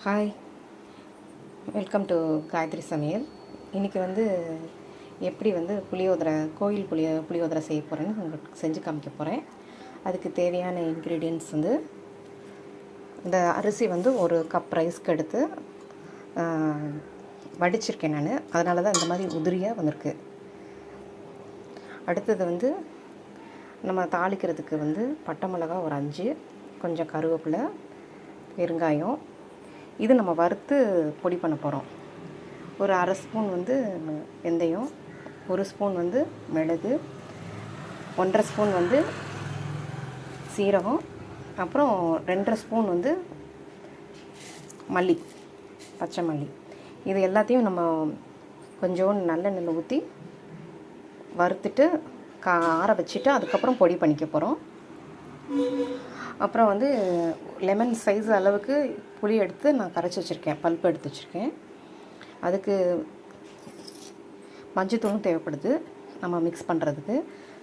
Hi, welcome to Gayatri சமையல். இன்றைக்கி எப்படி புளியோதரை கோயில் புளியோதரை செய்ய போகிறேன்னு உங்களுக்கு செஞ்சு காமிக்க போகிறேன். அதுக்கு தேவையான இன்க்ரீடியன்ட்ஸ் இந்த அரிசி ஒரு கப் ரைஸ்க்கு எடுத்து வடிச்சிருக்கேன் நான். அதனால தான் இந்த மாதிரி உதிரியாக வந்திருக்கு. அடுத்தது நம்ம தாளிக்கிறதுக்கு பட்டை மிளகா ஒரு 5, கொஞ்சம் கருவேப்பிலை, பெருங்காயம். இது நம்ம வறுத்து பொடி பண்ண போகிறோம். ஒரு அரை ஸ்பூன் வெந்தயம், 1 ஸ்பூன் மிளகு, 1.5 ஸ்பூன் சீரகம், அப்புறம் 2.5 ஸ்பூன் மல்லி, பச்சை மல்லி. இது எல்லாத்தையும் நம்ம கொஞ்சோண்டு நல்லெண்ணெயில் ஊற்றி வறுத்துட்டு ஆற வச்சுட்டு அதுக்கப்புறம் பொடி பண்ணிக்க போகிறோம். அப்புறம் லெமன் சைஸ் அளவுக்கு புளி எடுத்து நான் கரைச்சி வச்சுருக்கேன், பல்ப்பு எடுத்து வச்சுருக்கேன். அதுக்கு மஞ்சத்தூளும் தேவைப்படுது நம்ம மிக்ஸ் பண்ணுறதுக்கு.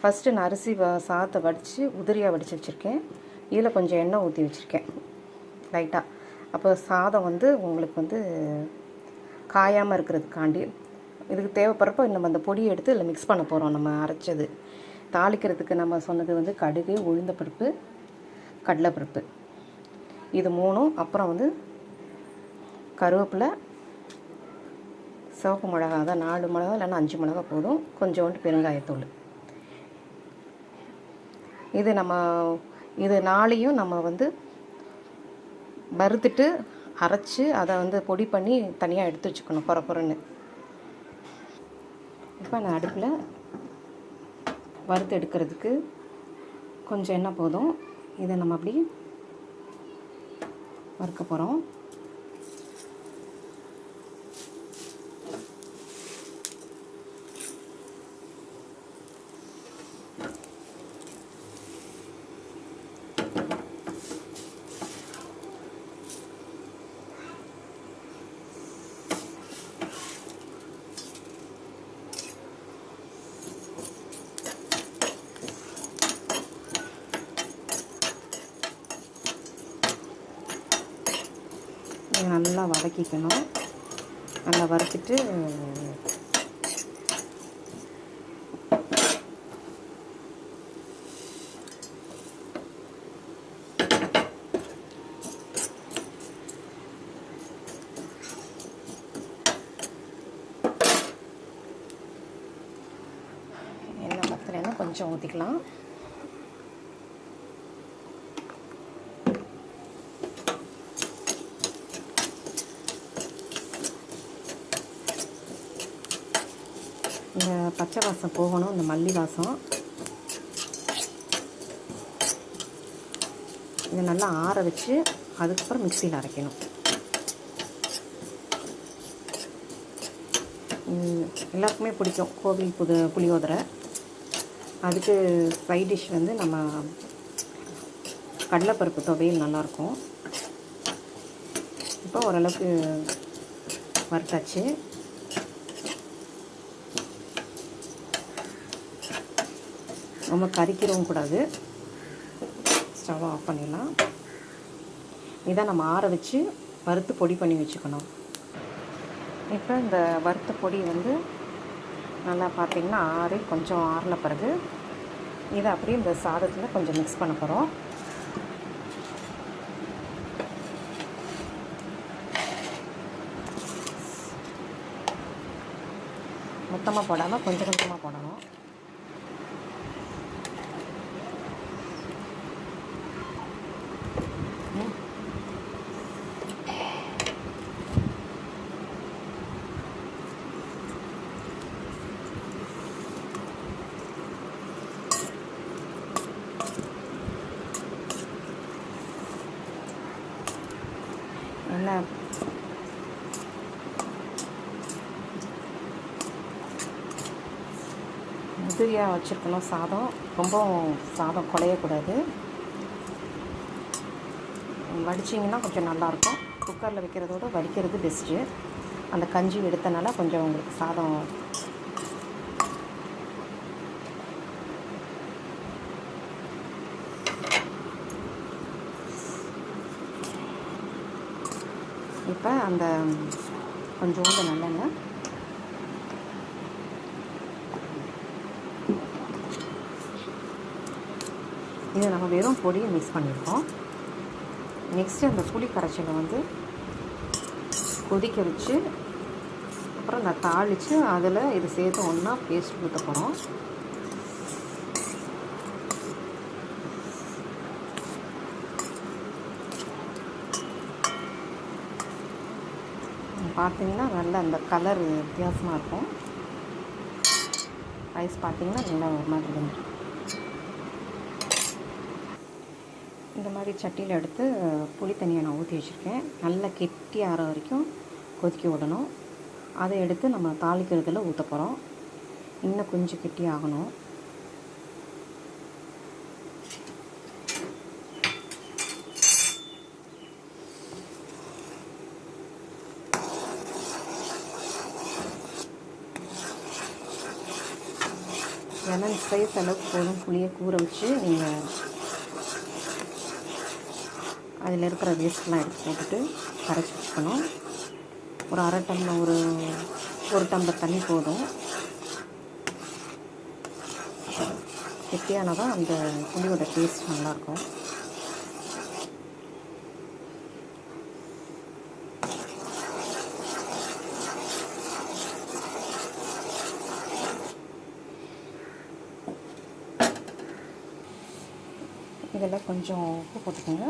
ஃபஸ்ட்டு நான் அரிசி சாதத்தை வடித்து உதிரியாக வடித்து வச்சுருக்கேன். இதில் கொஞ்சம் எண்ணெய் ஊற்றி வச்சுருக்கேன் லைட்டாக. அப்போ சாதம் உங்களுக்கு காயாமல் இருக்கிறதுக்காண்டி. இதுக்கு தேவைப்படுறப்போ நம்ம அந்த பொடியை எடுத்து இதில் மிக்ஸ் பண்ண போகிறோம். நம்ம அரைச்சது தாளிக்கிறதுக்கு நம்ம சொன்னது கடுகு, உளுந்தப்பருப்பு, கடலைப்பருப்பு, இது 3. அப்புறம் கருவேப்பிலை, சிவப்பு மிளகா, அதான் 4 மிளகா இல்லைன்னா 5 மிளகா போதும், கொஞ்சோண்டு பெருங்காயத்தூள். இது 4ஐயும் நம்ம வறுத்துட்டு அரைச்சி அதை பொடி பண்ணி தனியாக எடுத்து வச்சுக்கணும் பொறன்னு. இப்போ நான் அடுப்பில் வறுத்து எடுக்கிறதுக்கு கொஞ்சம் எண்ணெய் போதும். இதை நம்ம அப்படி வறுக்க போகிறோம். நல்லா வதக்கிக்கணும். நல்லா வறுத்துட்டு எண்ணெய் பத்தலைன்னா கொஞ்சம் ஊற்றிக்கலாம். இந்த பச்சை வாசம் போகணும், இந்த மல்லி வாசம். இதை நல்லா ஆற வச்சு அதுக்கப்புறம் மிக்சியில் அரைக்கணும். எல்லாருக்குமே பிடிக்கும் கோவில் புளியோதரை. அதுக்கு சைட் டிஷ் நம்ம கடலைப்பருப்பு துவையல் நல்லாயிருக்கும். இப்போ ஓரளவுக்கு வறுத்தாச்சு. ரொம்ப கறிக்கிறவும் கூடாது. ஸ்டவ் ஆஃப் பண்ணிடலாம். இதை நம்ம ஆற வச்சு வறுத்து பொடி பண்ணி வச்சுக்கணும். இப்போ இந்த வறுத்த பொடி நல்லா பார்த்திங்கன்னா ஆறி கொஞ்சம் ஆறின பிறகு இதை அப்படியே இந்த சாதத்தில் கொஞ்சம் மிக்ஸ் பண்ண போகிறோம். மொத்தமாக போடாமல் கொஞ்சம் கொஞ்சமாக போடணும். என்ன உதிரியாக வச்சுருக்கணும் சாதம். ரொம்ப சாதம் குழையக்கூடாது. வடிச்சிங்கன்னா கொஞ்சம் நல்லாயிருக்கும். குக்கரில் வைக்கிறதோட வடிக்கிறது பெஸ்ட்டு. அந்த கஞ்சி எடுத்தனால கொஞ்சம் உங்களுக்கு சாதம் இப்போ அந்த கொஞ்சோண்டு நல்லெண்ணெய், இது நம்ம வெறும் பொடியை மிக்ஸ் பண்ணியிருக்கோம். நெக்ஸ்ட்டு அந்த புளி கரைச்சலை வந்து கொதிக்க வச்சு அப்புறம் நான் தாளித்து அதில் இது சேர்த்து ஒன்றா பேஸ்ட் ஊற்ற போகிறோம். பார்த்தீங்கன்னா நல்ல அந்த கலர் வித்தியாசமாக இருக்கும். ரைஸ் பார்த்தீங்கன்னா நல்லா ஒரு மாதிரி வந்துடும். இந்த மாதிரி சட்டியில் எடுத்து புளி தண்ணியை நான் ஊற்றி வச்சுருக்கேன். நல்லா கெட்டி ஆற வரைக்கும் கொதிக்க விடணும். அதை எடுத்து நம்ம தாளிக்கிறதுல ஊற்ற போகிறோம். இன்னும் கொஞ்சம் கெட்டி ஆகணும். லெமன் சைஸ் அளவுக்கு போதும் புளியை கூற வச்சு நீங்கள் அதில் இருக்கிற வேஸ்ட்லாம் எடுத்து போட்டுட்டு கரைச்சி வச்சுக்கணும். ஒரு அரை டம்ளர் ஒரு டம்ளர் தண்ணி போதும். கெட்டியானதான் அந்த புளியோட டேஸ்ட் நல்லாயிருக்கும். இதில் கொஞ்சம் உப்பு போட்டுக்கோங்க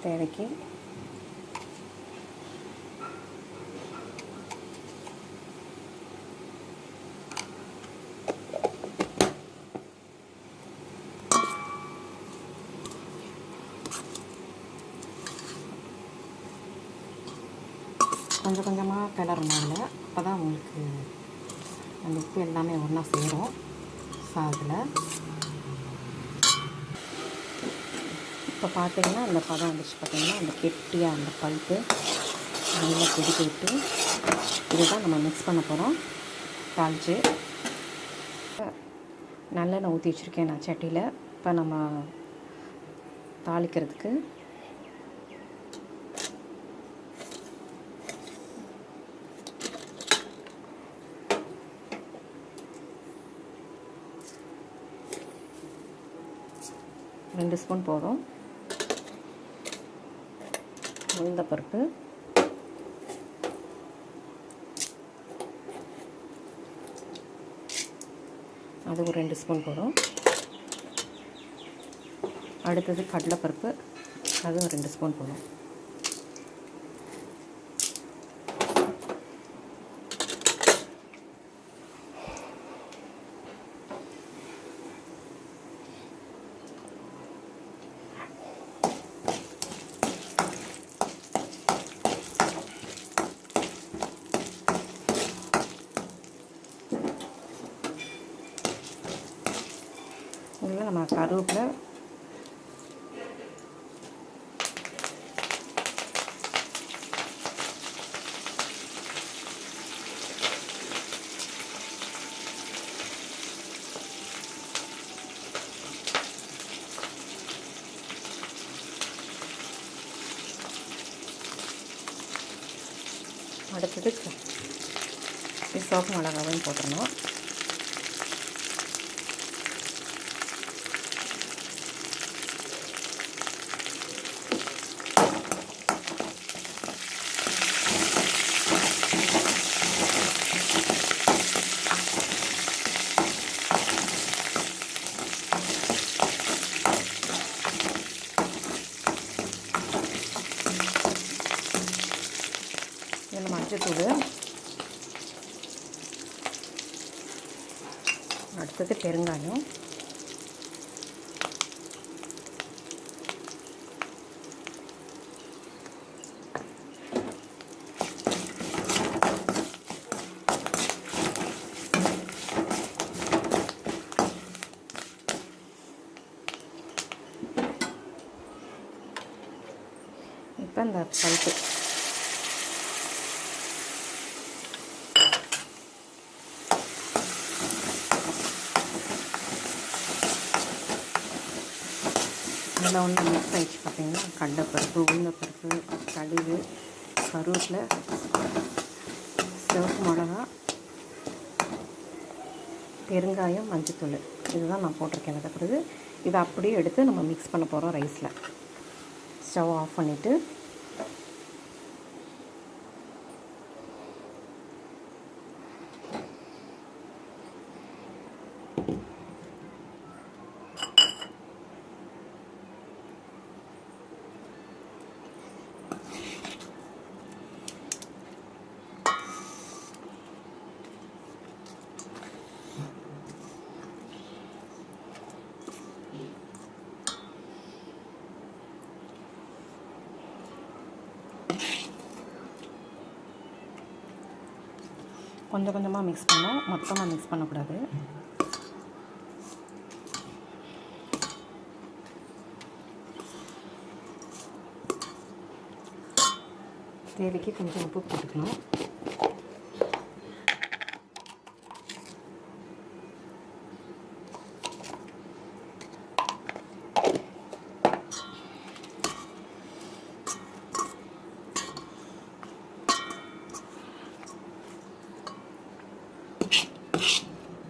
தேவைக்கு. கொஞ்சம் கொஞ்சமாக கிளறணும். இல்லை அப்போ தான் உங்களுக்கு அந்த உப்பு எல்லாமே ஒன்றா சேரும் சாதத்தில். இப்போ பார்த்தீங்கன்னா அந்த பதம் வந்துச்சு. பார்த்தீங்கன்னா அந்த கெட்டியாக அந்த பல்ப்பு நல்லா கொதிக்க விட்டு இதுதான் நம்ம மிக்ஸ் பண்ண போகிறோம். தாளித்து நல்லெண்ணெய் ஊற்றி வச்சுருக்கேன் நான் சட்டியில். இப்போ நம்ம தாளிக்கிறதுக்கு ரெண்டு ஸ்பூன் போதும். உளுந்தப்பருப்பு, அது ஒரு 2 ஸ்பூன் போதும். அடுத்தது கடலைப்பருப்பு, அதுவும் 2 ஸ்பூன் போதும். இதில் நம்ம கருவேப்பிலை, அடுத்தது சிவப்பு மிளகாவையும் போட்டுடணும். இதில் மஞ்சத்தூள், அடுத்தது பெருங்காயம், இப்போ இந்த பருப்பு நல்லா ஒன்று மிக்ஸ் ஆகிடுச்சு. பார்த்தீங்கன்னா கடலைப்பருப்பு, உளுந்தப்பருப்பு, கடுகு, கருவேப்பிலை, சிவப்பு மிளகா, பெருங்காயம், மஞ்சத்தூள் இதுதான் நான் போட்டிருக்கேன். அதுக்கு பிறகு இதை அப்படியே எடுத்து நம்ம மிக்ஸ் பண்ண போகிறோம் ரைஸில். ஸ்டவ் ஆஃப் பண்ணிவிட்டு கொஞ்சம் கொஞ்சமாக மிக்ஸ் பண்ணோம், மொத்தமாக மிக்ஸ் பண்ணக்கூடாது. தேவைக்கு கொஞ்சம் உப்பு போட்டுக்கணும்.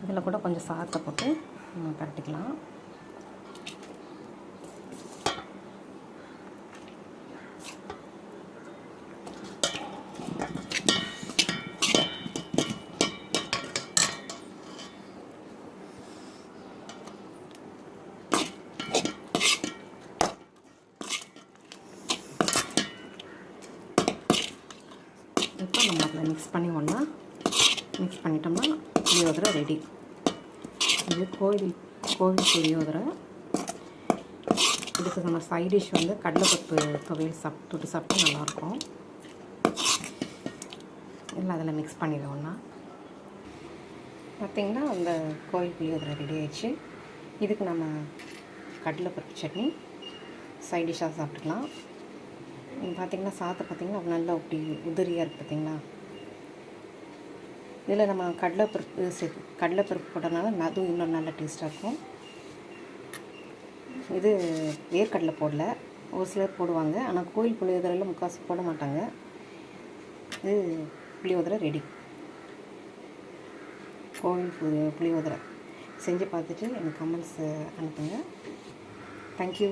இதில் கூட கொஞ்சம் சாதத்தை போட்டு பரட்டிக்கலாம். இப்போ நம்ம அதில் மிக்ஸ் பண்ணி ஒன்றா மிக்ஸ் பண்ணிட்டோம்னா புளியோதரை ரெடி. இது கோவில் புளியோதரை. இதுக்கு நம்ம சைட் டிஷ் வந்து கடலைப்பருப்பு துவையல் தொட்டு சாப்பிட்டா நல்லாயிருக்கும். எல்லாம் அதில் மிக்ஸ் பண்ணிடுவோம்னா பார்த்திங்கன்னா அந்த கோவில் புளியோதரை ரெடி ஆயிடுச்சு. இதுக்கு நம்ம கடலைப்பருப்பு சட்னி சைட் டிஷ்ஷாக சாப்பிட்டுக்கலாம். பார்த்திங்கன்னா சாதத்தை பார்த்திங்கன்னா நல்லா அப்படி உதிரியாக இருக்குது பார்த்திங்களா. இதில் நம்ம கடலைப்பருப்பு போட்டனால அதுவும் இன்னும் நல்லா டேஸ்ட்டாக இருக்கும். இது வேர்க்கடலை போடல, ஒரு சிலர் போடுவாங்க. ஆனால் கோயில் புளியோதரையில் முக்கால்வாசி போட மாட்டாங்க. இது புளியோதரை ரெடி. கோயில் புளியோதரை செஞ்சு பார்த்துட்டு எனக்கு கமெண்ட்ஸ் அனுப்புங்க. தேங்க்யூ.